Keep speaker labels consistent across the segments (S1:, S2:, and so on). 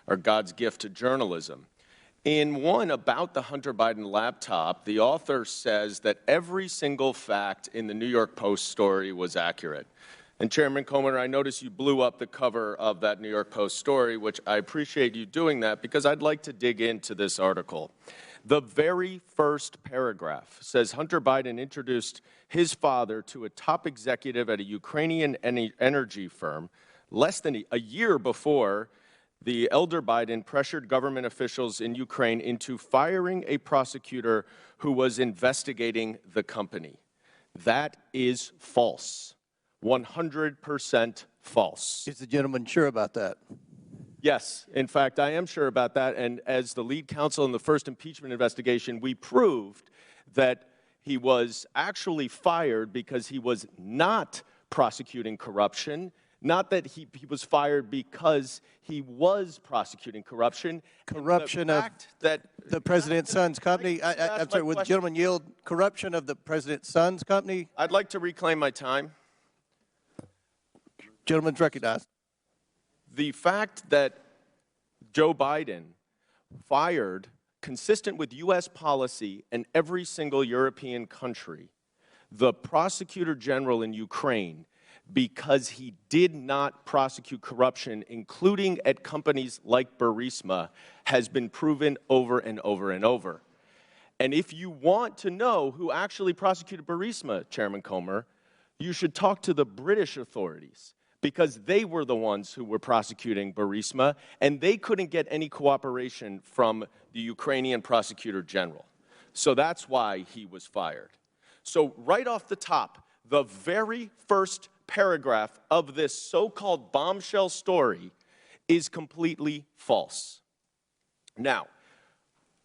S1: are God's gift to journalism. In one about the Hunter Biden laptop, the author says that every single fact in the New York Post story was accurate. And Chairman Comer, I notice you blew up the cover of that New York Post story, which I appreciate you doing that because I'd like to dig into this article. The very first paragraph says Hunter Biden introduced his father to a top executive at a Ukrainian energy firm less than a year before the elder Biden pressured government officials in Ukraine into firing a prosecutor who was investigating the company. That is false. 100% false.
S2: Is the gentleman sure about that?
S1: Yes, in fact, I am sure about that. And as the lead counsel in the first impeachment investigation, we proved that he was actually fired because he was not prosecuting corruption, not that he was fired because he was prosecuting corruption.
S2: Corruption of the president's son's company? I'm sorry, would the gentleman yield corruption of the president's son's company?
S1: I'd like to reclaim my time.
S2: Gentleman's recognized.
S1: The fact that Joe Biden fired, consistent with U.S. policy and every single European country, the prosecutor general in Ukraine because he did not prosecute corruption, including at companies like Burisma, has been proven over and over and over. And if you want to know who actually prosecuted Burisma, Chairman Comer, you should talk to the British authorities, because they were the ones who were prosecuting Burisma, and they couldn't get any cooperation from the Ukrainian prosecutor general. So that's why he was fired. So right off the top, the very first paragraph of this so-called bombshell story is completely false. Now,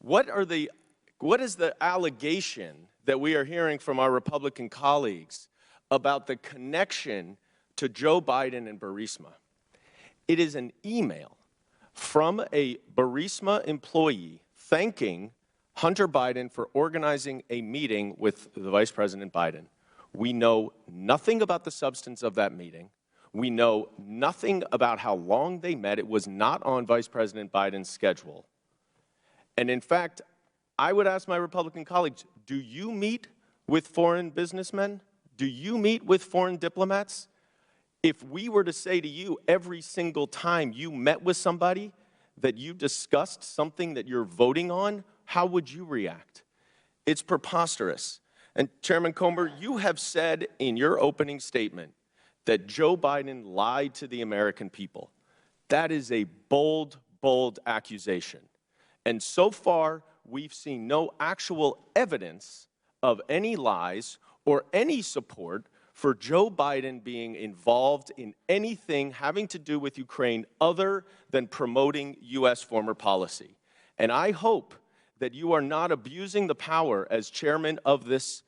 S1: what is the allegation that we are hearing from our Republican colleagues about the connection to Joe Biden and Burisma? It is an email from a Burisma employee thanking Hunter Biden for organizing a meeting with the Vice President Biden. We know nothing about the substance of that meeting. We know nothing about how long they met. It was not on Vice President Biden's schedule. And in fact, I would ask my Republican colleagues, do you meet with foreign businessmen? Do you meet with foreign diplomats? If we were to say to you every single time you met with somebody that you discussed something that you're voting on, how would you react? It's preposterous. And Chairman Comer, you have said in your opening statement that Joe Biden lied to the American people. That is a bold, bold accusation. And so far, we've seen no actual evidence of any lies or any support for Joe Biden being involved in anything having to do with Ukraine other than promoting U.S. foreign policy. And I hope that you are not abusing the power as chairman of this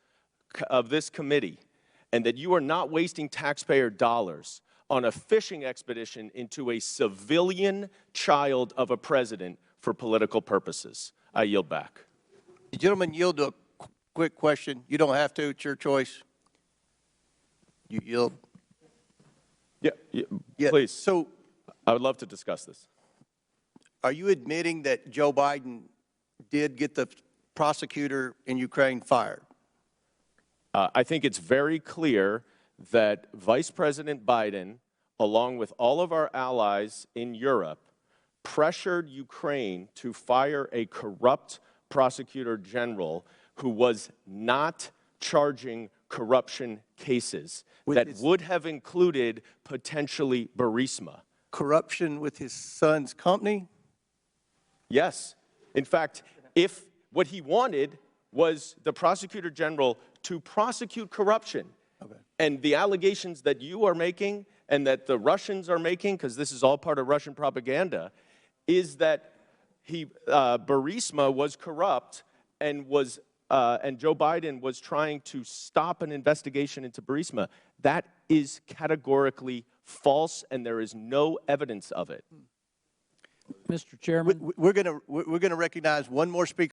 S1: committee, and that you are not wasting taxpayer dollars on a fishing expedition into a civilian child of a president for political purposes. I yield back.
S2: The gentleman yield to a quick question. You don't have to. It's your choice. You yield?
S1: Yeah, please.
S2: So,
S1: I would love to discuss this.
S2: Are you admitting that Joe Biden did get the prosecutor in Ukraine fired?
S1: I think it's very clear that Vice President Biden, along with all of our allies in Europe, pressured Ukraine to fire a corrupt prosecutor general who was not charging corruption cases that would have included potentially Burisma.
S2: Corruption with his son's company?
S1: Yes. In fact, if what he wanted was the prosecutor general to prosecute corruption, and the allegations that you are making and that the Russians are making, because this is all part of Russian propaganda, is that Burisma was corrupt and Joe Biden was trying to stop an investigation into Burisma. That is categorically false, and there is no evidence of it.
S3: Mr. Chairman,
S2: we're going to recognize one more speaker.